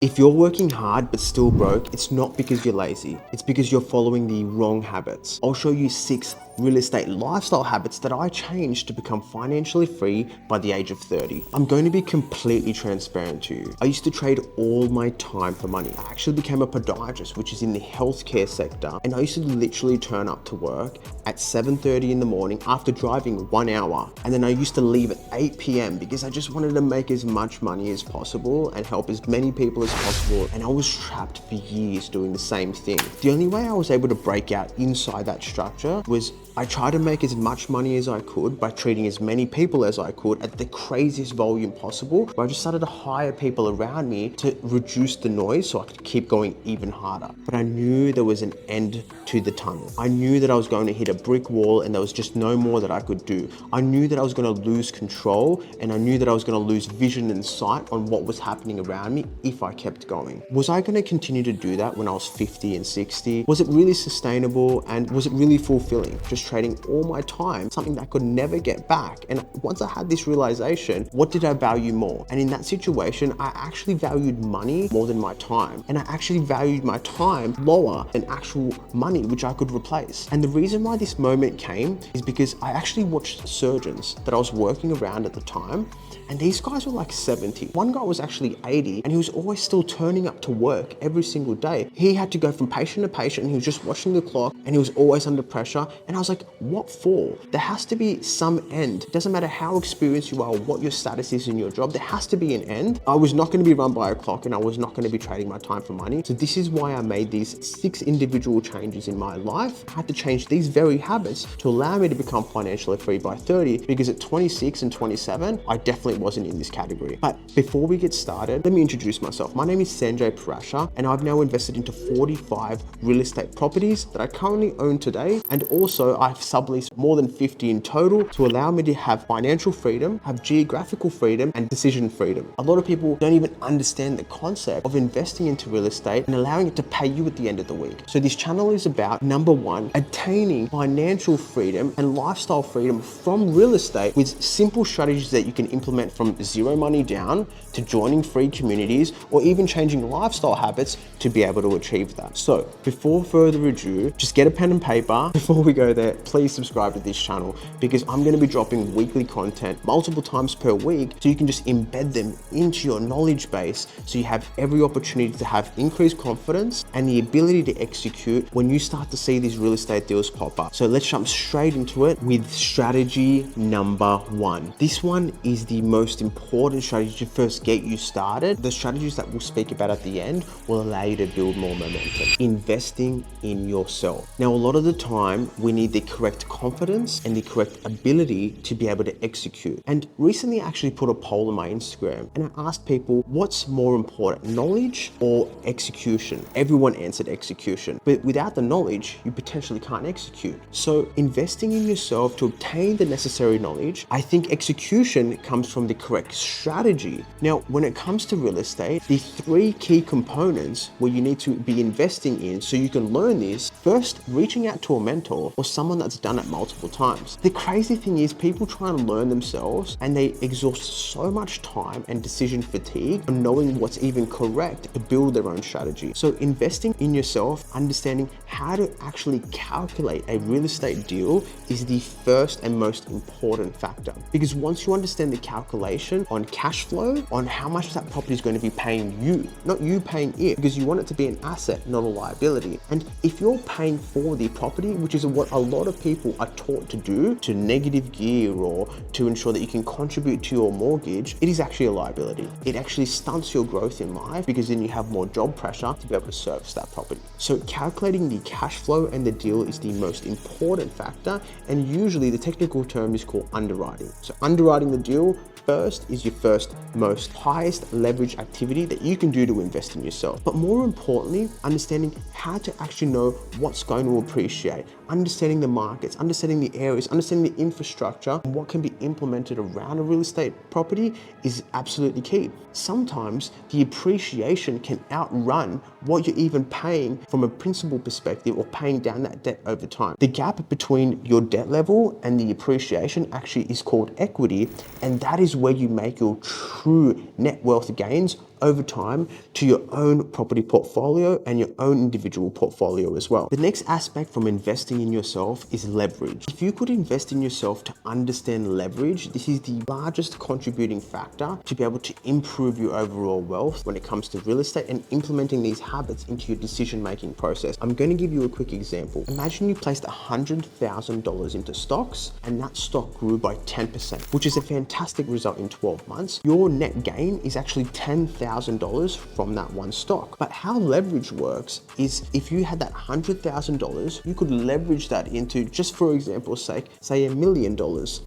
If you're working hard but still broke, it's not because you're lazy. It's because you're following the wrong habits. I'll show you 6 real estate lifestyle habits that I changed to become financially free by the age of 30. I'm going to be completely transparent to you. I used to trade all my time for money. I actually became a podiatrist, which is in the healthcare sector, and I used to literally turn up to work at 7:30 in the morning after driving 1 hour. And then I used to leave at 8 p.m. because I just wanted to make as much money as possible and help as many people as possible. And I was trapped for years doing the same thing. The only way I was able to break out inside that structure was I tried to make as much money as I could by treating as many people as I could at the craziest volume possible. But I just started to hire people around me to reduce the noise so I could keep going even harder. But I knew there was an end to the tunnel. I knew that I was going to hit a brick wall and there was just no more that I could do. I knew that I was going to lose control, and I knew that I was going to lose vision and sight on what was happening around me if I kept going. Was I going to continue to do that when I was 50 and 60? Was it really sustainable, and was it really fulfilling? Just trading all my time, something that I could never get back. And once I had this realization, what did I value more? And in that situation, I actually valued money more than my time. And I actually valued my time lower than actual money, which I could replace. And the reason why this moment came is because I actually watched surgeons that I was working around at the time, and these guys were like 70. One guy was actually 80, and he was always still turning up to work every single day. He had to go from patient to patient, and he was just watching the clock, and he was always under pressure. And I was like, what for? There has to be some end. It doesn't matter how experienced you are, what your status is in your job, there has to be an end. I was not going to be run by a clock, and I was not going to be trading my time for money. So this is why I made these 6 individual changes in my life. I had to change these very habits to allow me to become financially free by 30, because at 26 and 27, I definitely wasn't in this category. But before we get started, let me introduce myself. My name is Sanjay Parasha, and I've now invested into 45 real estate properties that I currently own today. And also I've subleased more than 50 in total to allow me to have financial freedom, have geographical freedom, and decision freedom. A lot of people don't even understand the concept of investing into real estate and allowing it to pay you at the end of the week. So this channel is about, number one, attaining financial freedom and lifestyle freedom from real estate with simple strategies that you can implement from zero money down to joining free communities, or even changing lifestyle habits to be able to achieve that. So before further ado, just get a pen and paper. Before we go there, please subscribe to this channel, because I'm going to be dropping weekly content multiple times per week, so you can just embed them into your knowledge base, so you have every opportunity to have increased confidence and the ability to execute when you start to see these real estate deals pop up. So let's jump straight into it with strategy number 1. This one is the most important strategy to first get you started. The strategies that we'll speak about at the end will allow you to build more momentum. Investing in yourself. Now, a lot of the time we need the correct confidence and the correct ability to be able to execute. And recently I actually put a poll on my Instagram, and I asked people, what's more important, knowledge or execution? Everyone answered execution, but without the knowledge, you potentially can't execute. So investing in yourself to obtain the necessary knowledge, I think execution comes from the correct strategy. Now, when it comes to real estate, the 3 key components where you need to be investing in so you can learn this: first, reaching out to a mentor or someone that's done it multiple times. The crazy thing is, people try and learn themselves and they exhaust so much time and decision fatigue on knowing what's even correct to build their own strategy. So investing in yourself, understanding how to actually calculate a real estate deal is the first and most important factor. Because once you understand the calculation on cash flow, on how much that property is going to be paying you, not you paying it, because you want it to be an asset, not a liability. And if you're paying for the property, which is what a lot of people are taught to do, to negative gear or to ensure that you can contribute to your mortgage, it is actually a liability. It actually stunts your growth in life, because then you have more job pressure to be able to service that property. So calculating the cash flow and the deal is the most important factor, and usually the technical term is called underwriting. So underwriting the deal first is your first most highest leverage activity that you can do to invest in yourself. But more importantly, understanding how to actually know what's going to appreciate, understanding the markets, understanding the areas, understanding the infrastructure, and what can be implemented around a real estate property is absolutely key. Sometimes the appreciation can outrun what you're even paying from a principal perspective, or paying down that debt over time. The gap between your debt level and the appreciation actually is called equity, and that is where you make your true net wealth gains over time to your own property portfolio and your own individual portfolio as well. The next aspect from investing in yourself is leverage. If you could invest in yourself to understand leverage, this is the largest contributing factor to be able to improve your overall wealth when it comes to real estate and implementing these habits into your decision-making process. I'm going to give you a quick example. Imagine you placed $100,000 into stocks and that stock grew by 10%, which is a fantastic result in 12 months. Your net gain is actually $10,000 from that one stock. But how leverage works is if you had that $100,000, you could leverage that into, just for example's sake, say $1 million.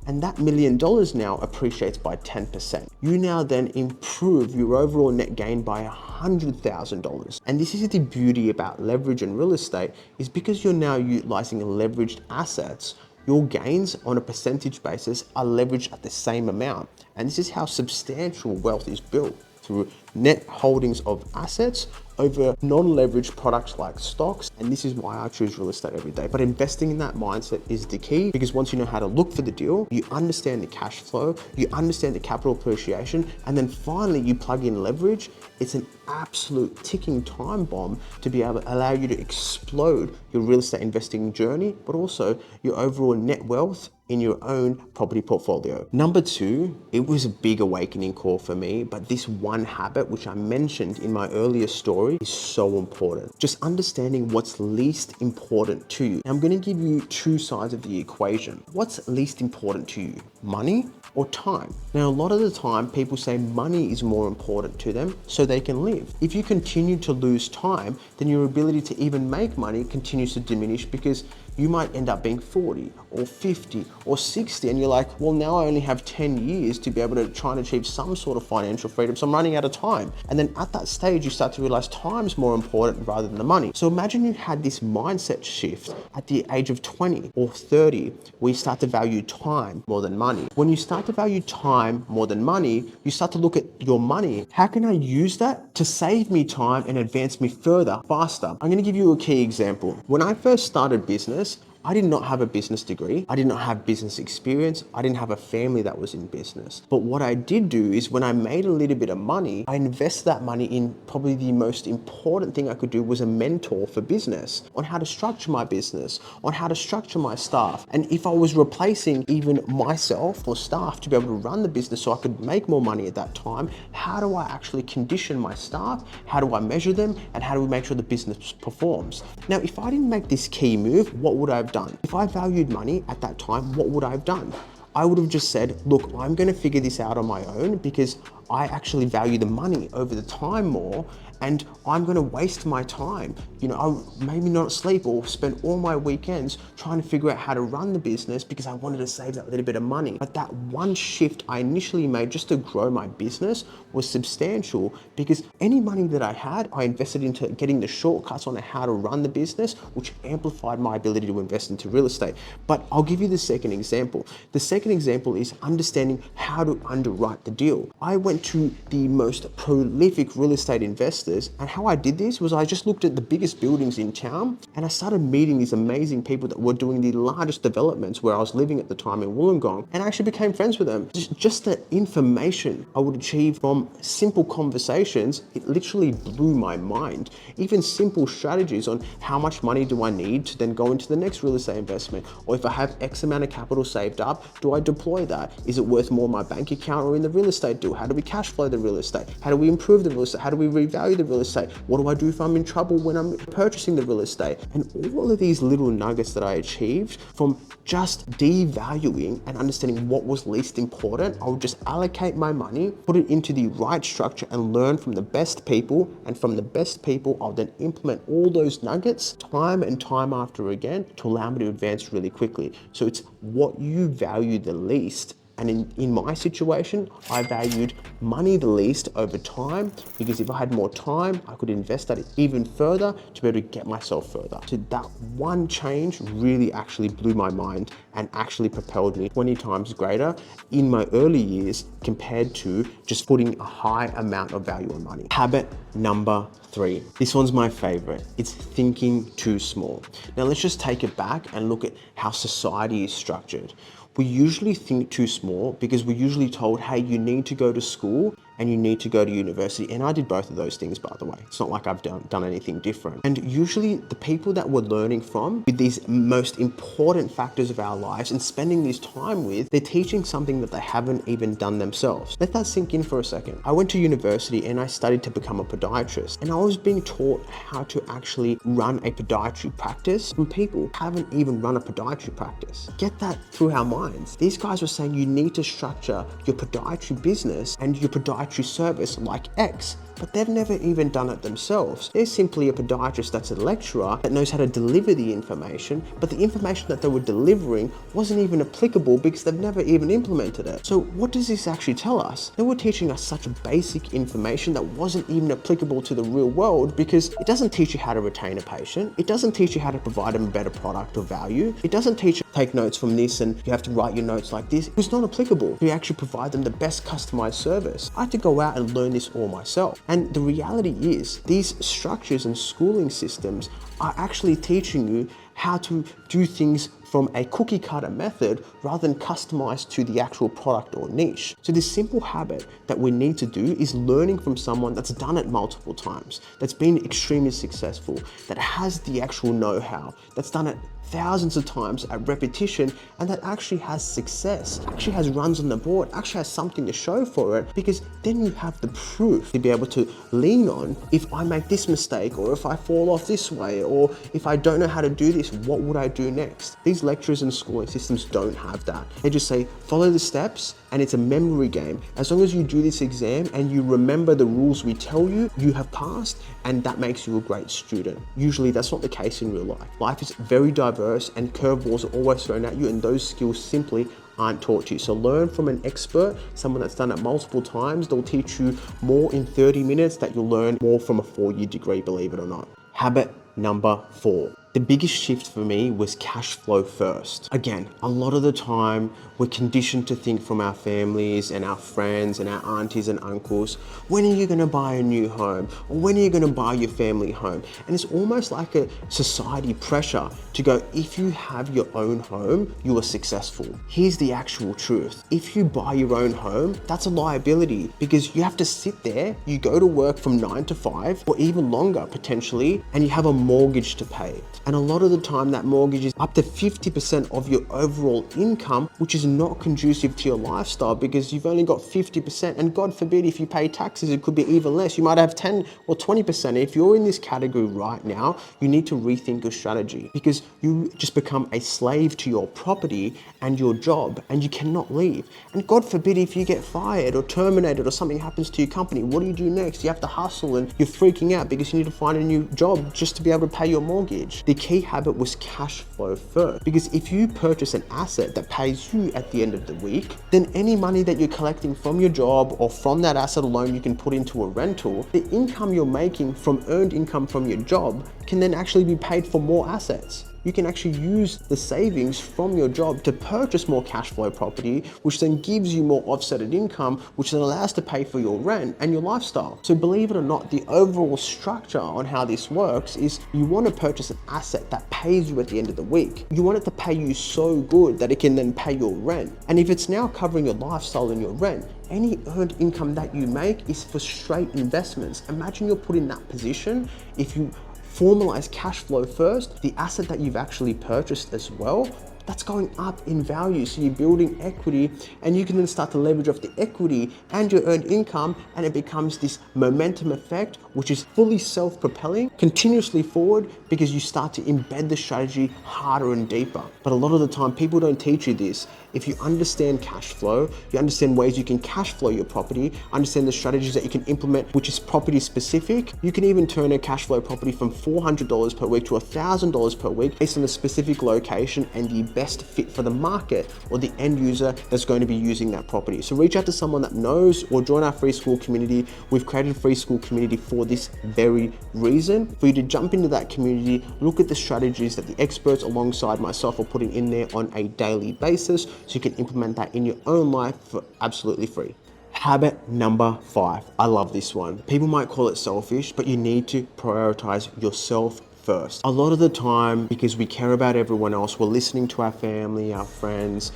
And that $1 million now appreciates by 10%. You now then improve your overall net gain by $100,000. And this is the beauty about leverage in real estate, is because you're now utilizing leveraged assets, your gains on a percentage basis are leveraged at the same amount. And this is how substantial wealth is built, through net holdings of assets over non-leveraged products like stocks. And this is why I choose real estate every day. But investing in that mindset is the key, because once you know how to look for the deal, you understand the cash flow, you understand the capital appreciation, and then finally you plug in leverage, it's an absolute ticking time bomb to be able to allow you to explode your real estate investing journey, but also your overall net wealth in your own property portfolio. Number two, it was a big awakening call for me, but this one habit, which I mentioned in my earlier story, is so important. Just understanding what's least important to you. Now, I'm going to give you two sides of the equation. What's least important to you? Money or time? Now, a lot of the time people say money is more important to them so they can live. If you continue to lose time, then your ability to even make money continues to diminish, because you might end up being 40 or 50 or 60 and you're like, well, now I only have 10 years to be able to try and achieve some sort of financial freedom, so I'm running out of time. And then at that stage, you start to realize time's more important rather than the money. So imagine you had this mindset shift at the age of 20 or 30, where you start to value time more than money. When you start to value time more than money, you start to look at your money. How can I use that to save me time and advance me further, faster? I'm going to give you a key example. When I first started business, I did not have a business degree. I did not have business experience. I didn't have a family that was in business. But what I did do is, when I made a little bit of money, I invested that money in probably the most important thing I could do, was a mentor for business, on how to structure my business, on how to structure my staff. And if I was replacing even myself or staff to be able to run the business so I could make more money at that time, how do I actually condition my staff? How do I measure them? And how do we make sure the business performs? Now, if I didn't make this key move, what would I have done? If I valued money at that time, what would I have done? I would have just said, look, I'm going to figure this out on my own, because I actually value the money over the time more, and I'm going to waste my time. I'll maybe not sleep or spend all my weekends trying to figure out how to run the business because I wanted to save that little bit of money. But that one shift I initially made just to grow my business was substantial, because any money that I had, I invested into getting the shortcuts on how to run the business, which amplified my ability to invest into real estate. But I'll give you the second example. The second example is understanding how to underwrite the deal. I went to the most prolific real estate investors, and how I did this was I just looked at the biggest buildings in town, and I started meeting these amazing people that were doing the largest developments where I was living at the time in Wollongong, and I actually became friends with them. Just the information I would achieve from simple conversations, it literally blew my mind. Even simple strategies on how much money do I need to then go into the next real estate investment, or if I have X amount of capital saved up, do I deploy that? Is it worth more in my bank account or in the real estate deal? How do we cash flow the real estate? How do we improve the real estate? How do we revalue the real estate? What do I do if I'm in trouble when I'm purchasing the real estate? And all of these little nuggets that I achieved from just devaluing and understanding what was least important, I would just allocate my money, put it into the right structure, and learn from the best people. And from the best people, I'll then implement all those nuggets time and time after again to allow me to advance really quickly. So it's what you value the least. And in my situation, I valued money the least over time, because if I had more time, I could invest that even further to be able to get myself further. So that one change really actually blew my mind and actually propelled me 20 times greater in my early years compared to just putting a high amount of value on money. Habit number 3. This one's my favorite. It's thinking too small. Now let's just take it back and look at how society is structured. We usually think too small because we're usually told, hey, you need to go to school and you need to go to university. And I did both of those things, by the way. It's not like I've done anything different. And usually the people that we're learning from with these most important factors of our lives and spending this time with, they're teaching something that they haven't even done themselves. Let that sink in for a second. I went to university and I studied to become a podiatrist, and I was being taught how to actually run a podiatry practice from people who haven't even run a podiatry practice. Get that through our minds. These guys were saying you need to structure your podiatry business and your podiatry service like X, but they've never even done it themselves. They're simply a podiatrist that's a lecturer that knows how to deliver the information, but the information that they were delivering wasn't even applicable because they've never even implemented it. So what does this actually tell us? They were teaching us such basic information that wasn't even applicable to the real world, because it doesn't teach you how to retain a patient. It doesn't teach you how to provide them a better product or value. It doesn't teach you to take notes from this and you have to write your notes like this. It's not applicable. You actually provide them the best customized service. I had to go out and learn this all myself. And the reality is, these structures and schooling systems are actually teaching you how to do things from a cookie cutter method rather than customized to the actual product or niche. So this simple habit that we need to do is learning from someone that's done it multiple times, that's been extremely successful, that has the actual know-how, that's done it thousands of times at repetition, and that actually has success, actually has runs on the board, actually has something to show for it, because then you have the proof to be able to lean on. If I make this mistake, or if I fall off this way, or if I don't know how to do this, what would I do next? These lecturers and schooling systems don't have that. They just say, follow the steps, and it's a memory game. As long as you do this exam and you remember the rules we tell you, you have passed, and that makes you a great student. Usually that's not the case in real life. Life is very diverse and curveballs are always thrown at you, and those skills simply aren't taught to you. So learn from an expert, someone that's done it multiple times. They'll teach you more in 30 minutes that you'll learn more from a 4-year degree, believe it or not. Habit number 4. The biggest shift for me was cash flow first. Again, a lot of the time we're conditioned to think from our families and our friends and our aunties and uncles, when are you gonna buy a new home? Or when are you gonna buy your family home? And it's almost like a society pressure to go, if you have your own home, you are successful. Here's the actual truth. If you buy your own home, that's a liability, because you have to sit there, you go to work from 9 to 5 or even longer potentially, and you have a mortgage to pay. And a lot of the time that mortgage is up to 50% of your overall income, which is not conducive to your lifestyle, because you've only got 50%. And God forbid, if you pay taxes, it could be even less. You might have 10 or 20%. If you're in this category right now, you need to rethink your strategy, because you just become a slave to your property and your job, and you cannot leave. And God forbid, if you get fired or terminated or something happens to your company, what do you do next? You have to hustle and you're freaking out because you need to find a new job just to be able to pay your mortgage. The key habit was cash flow first, because if you purchase an asset that pays you at the end of the week, then any money that you're collecting from your job or from that asset alone, you can put into a rental. The income you're making from earned income from your job can then actually be paid for more assets. You can actually use the savings from your job to purchase more cash flow property, which then gives you more offsetted income, which then allows to pay for your rent and your lifestyle. So believe it or not, the overall structure on how this works is you want to purchase an asset that pays you at the end of the week. You want it to pay you so good that it can then pay your rent. And if it's now covering your lifestyle and your rent, any earned income that you make is for straight investments. Imagine you're put in that position. If you formalize cash flow first, the asset that you've actually purchased as well, that's going up in value. So you're building equity, and you can then start to leverage off the equity and your earned income, and it becomes this momentum effect, which is fully self-propelling, continuously forward, because you start to embed the strategy harder and deeper. But a lot of the time, people don't teach you this. If you understand cash flow, you understand ways you can cash flow your property, understand the strategies that you can implement, which is property specific. You can even turn a cash flow property from $400 per week to $1,000 per week based on the specific location and the best fit for the market or the end user that's going to be using that property. So reach out to someone that knows, or join our free school community. We've created a free school community for this very reason, for you to jump into that community, look at the strategies that the experts alongside myself are putting in there on a daily basis, so you can implement that in your own life for absolutely free. Habit number 5. I love this one. People might call it selfish, but you need to prioritize yourself first. A lot of the time, because we care about everyone else, we're listening to our family, our friends,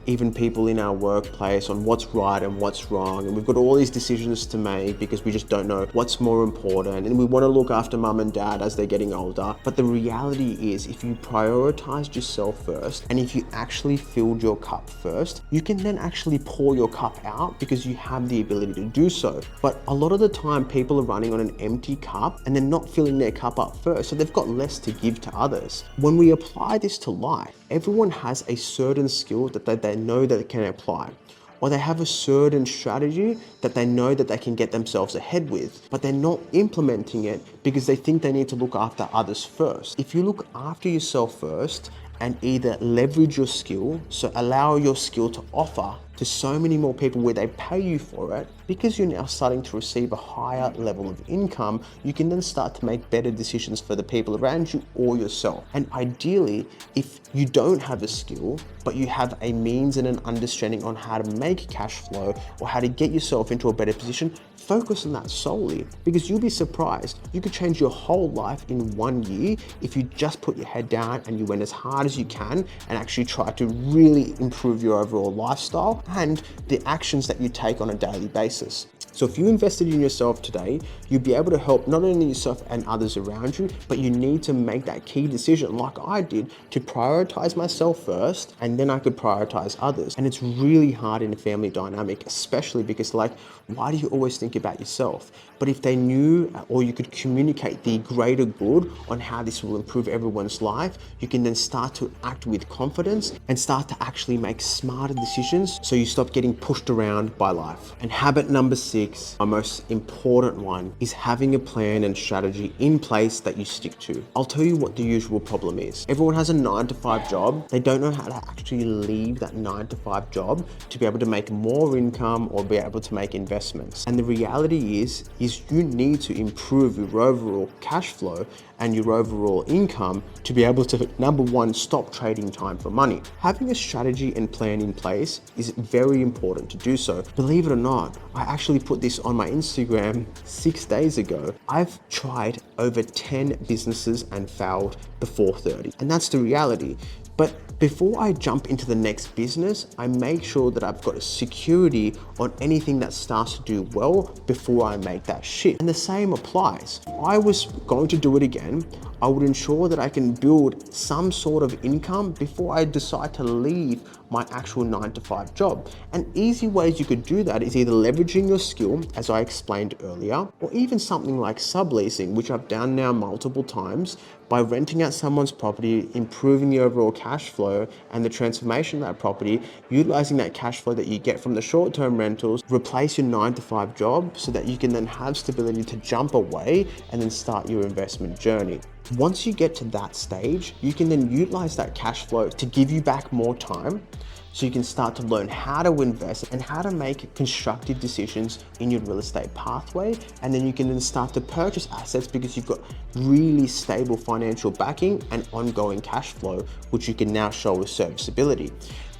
even people in our workplace on what's right and what's wrong. And we've got all these decisions to make because we just don't know what's more important. And we want to look after mum and dad as they're getting older. But the reality is, if you prioritized yourself first, and if you actually filled your cup first, you can then actually pour your cup out because you have the ability to do so. But a lot of the time, people are running on an empty cup and they're not filling their cup up first. So they've got less to give to others. When we apply this to life, everyone has a certain skill that they know that they can apply, or they have a certain strategy that they know that they can get themselves ahead with, but they're not implementing it because they think they need to look after others first. If you look after yourself first and either leverage your skill, so allow your skill to offer to so many more people where they pay you for it, because you're now starting to receive a higher level of income, you can then start to make better decisions for the people around you or yourself. And ideally, if you don't have a skill, but you have a means and an understanding on how to make cash flow or how to get yourself into a better position, focus on that solely, because you'll be surprised. You could change your whole life in 1 year if you just put your head down and you went as hard as you can and actually try to really improve your overall lifestyle and the actions that you take on a daily basis. So if you invested in yourself today, you'll be able to help not only yourself and others around you, but you need to make that key decision like I did to prioritize myself first, and then I could prioritize others. And it's really hard in a family dynamic, especially because why do you always think about yourself? But if they knew, or you could communicate the greater good on how this will improve everyone's life, you can then start to act with confidence and start to actually make smarter decisions so you stop getting pushed around by life. And habit number 6, my most important one, is having a plan and strategy in place that you stick to. I'll tell you what the usual problem is. Everyone has a 9-to-5 job. They don't know how to actually leave that 9-to-5 job to be able to make more income or be able to make investments. And the reality is you need to improve your overall cash flow and your overall income to be able to, number one, stop trading time for money. Having a strategy and plan in place is very important to do so. Believe it or not, I actually put this on my Instagram 6 days ago. I've tried over 10 businesses and failed before 30. And that's the reality. But before I jump into the next business, I make sure that I've got a security on anything that starts to do well before I make that shift. And the same applies. If I was going to do it again, I would ensure that I can build some sort of income before I decide to leave my actual 9-to-5 job. And easy ways you could do that is either leveraging your skill, as I explained earlier, or even something like subleasing, which I've done now multiple times, by renting out someone's property, improving the overall cash flow and the transformation of that property, utilizing that cash flow that you get from the short-term rentals, replace your 9-to-5 job so that you can then have stability to jump away and then start your investment journey. Once you get to that stage, you can then utilize that cash flow to give you back more time, so you can start to learn how to invest and how to make constructive decisions in your real estate pathway. And then you can then start to purchase assets because you've got really stable financial backing and ongoing cash flow, which you can now show with serviceability.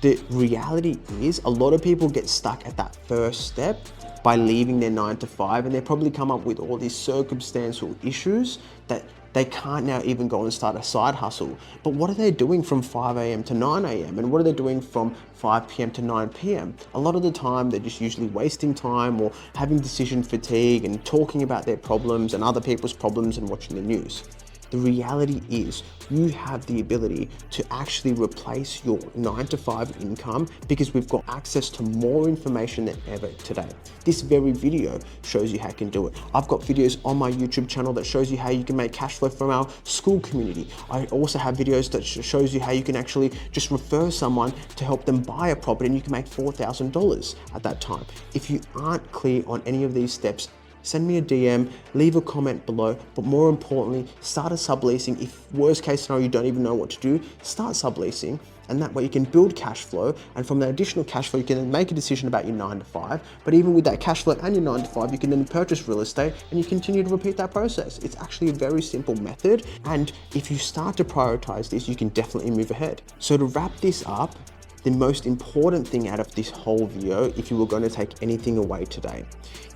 The reality is a lot of people get stuck at that first step by leaving their 9-to-5, and they probably come up with all these circumstantial issues that they can't now even go and start a side hustle. But what are they doing from 5 a.m. to 9 a.m.? And what are they doing from 5 p.m. to 9 p.m.? A lot of the time, they're just usually wasting time or having decision fatigue and talking about their problems and other people's problems and watching the news. The reality is you have the ability to actually replace your 9-to-5 income because we've got access to more information than ever today. This very video shows you how you can do it. I've got videos on my YouTube channel that shows you how you can make cash flow from our school community. I also have videos that shows you how you can actually just refer someone to help them buy a property and you can make $4,000 at that time. If you aren't clear on any of these steps, send me a DM, leave a comment below, but more importantly, start a subleasing. If worst case scenario, you don't even know what to do, start subleasing. And that way you can build cash flow. And from that additional cash flow, you can then make a decision about your 9-to-5. But even with that cash flow and your 9-to-5, you can then purchase real estate and you continue to repeat that process. It's actually a very simple method. And if you start to prioritize this, you can definitely move ahead. So to wrap this up, The most important thing out of this whole video, if you were going to take anything away today,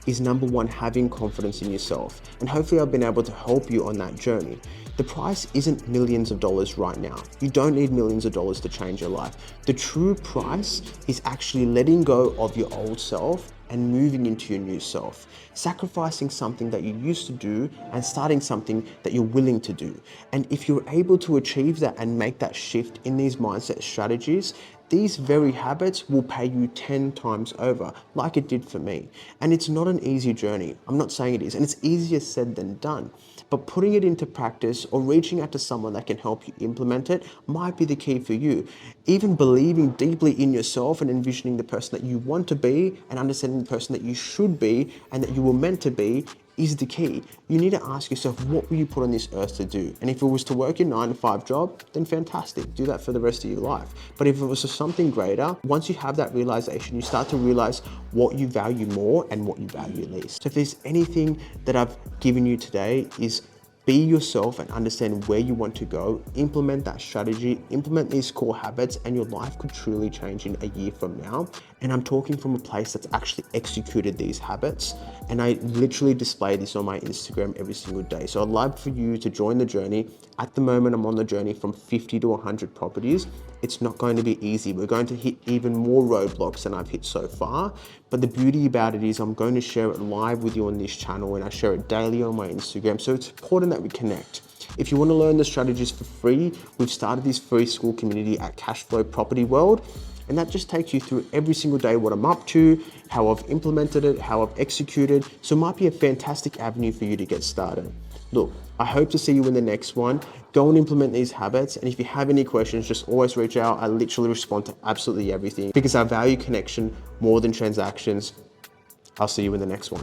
is number one, having confidence in yourself. And hopefully I've been able to help you on that journey. The price isn't millions of dollars right now. You don't need millions of dollars to change your life. The true price is actually letting go of your old self and moving into your new self. Sacrificing something that you used to do and starting something that you're willing to do. And if you're able to achieve that and make that shift in these mindset strategies, these very habits will pay you 10 times over, like it did for me. And it's not an easy journey. I'm not saying it is, and it's easier said than done. But putting it into practice or reaching out to someone that can help you implement it might be the key for you. Even believing deeply in yourself and envisioning the person that you want to be and understanding the person that you should be and that you were meant to be is the key. You need to ask yourself, what were you put on this earth to do? And if it was to work your 9-to-5 job, then fantastic, do that for the rest of your life. But if it was for something greater, once you have that realization, you start to realize what you value more and what you value least. So if there's anything that I've given you today is be yourself and understand where you want to go, implement that strategy, implement these core habits, and your life could truly change in a year from now. And I'm talking from a place that's actually executed these habits. And I literally display this on my Instagram every single day. So I'd love for you to join the journey. At the moment, I'm on the journey from 50 to 100 properties. It's not going to be easy. We're going to hit even more roadblocks than I've hit so far. But the beauty about it is I'm going to share it live with you on this channel, and I share it daily on my Instagram. So it's important that we connect. If you want to learn the strategies for free, we've started this free school community at Cashflow Property World. And that just takes you through every single day what I'm up to, how I've implemented it, how I've executed. So it might be a fantastic avenue for you to get started. Look, I hope to see you in the next one. Go and implement these habits. And if you have any questions, just always reach out. I literally respond to absolutely everything because I value connection more than transactions. I'll see you in the next one.